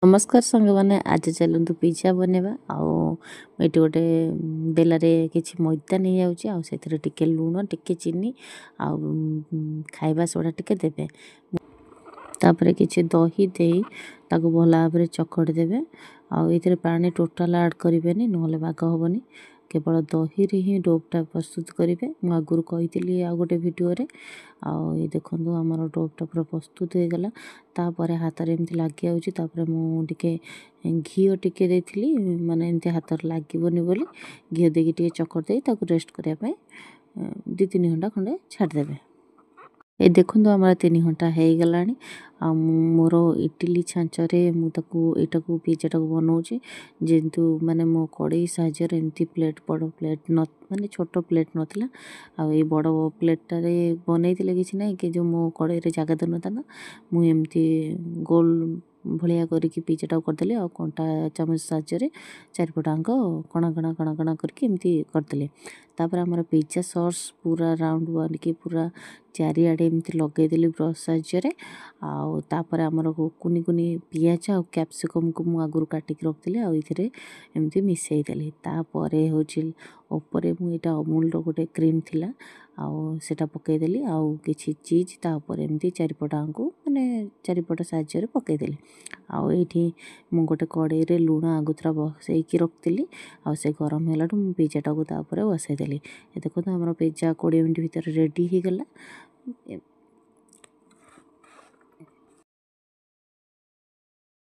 नमस्कार सांग मैंने आज चलतु पिज्जा बनवा आठ गोटे बेलारे किसी मैदा नहीं जाऊँगी टिके लुण टिके चीनी खाइबा सोडा टिके देबे तापर किसी दही दे ताको भल भाव में चकड़ी देवे आउ पानी टोटाल ऐड करें ना बाग हेनी केवल दही ही डोपटा प्रस्तुत करेंगे मुझे आगुरी कही आ गोटे भिडियो देखो आमर डोपटा पूरा प्रस्तुत हो गला तापर हाथ में एमती लगी जाऊँगी मुझे घी टिके देती माने एमती हाथ लगभनी बोली घी देकी चकड़ी दे रेस्ट करने 2-3 घंटा खंडे छाड़देवे। ये देखो आम 3 घंटा हो गला मोर इडली छांचरे मुझे पिज्जा टाक बनाऊँगी जेहेतु माने मो कड़े साहाଯ୍य एमती प्लेट बड़ प्लेट न माने छोट प्लेट नाला बड़ प्लेटारे बनई किसी ना कि जो मो कड़े जगह दे ना मुझे गोल भलिया करके पिज्जा टाक करदेली आ कंटा चामच साहाଯ୍य चारिपटाक कणा कणा कणा कणा करके एमती करदेली तापर आमर पिज्जा सॉस पूरा राउंड बनिकी पूरा चारिआडे एमती लगेदेली ब्रश साहाଯ୍य तापर आमर कुनी कुनी पियाज आ कैप्सिकम को मु आगुरी काटिक रखी आउे एमती मिसईदेली तापर होपर मुझे अमूल गोटे क्रीम थिला सेटा पकईदेली आउ किसी चीज तापर एमती चारिपटाक माने चारिपट साहाଯ୍य पकईदेली आठी मु गोटे कड़े लुण आगुतरा बसईकी रखी से गरम है पिज्जा टाक बसईदेली देखो आम पिज्जा 20 मिनट भितर रेडी हो गला।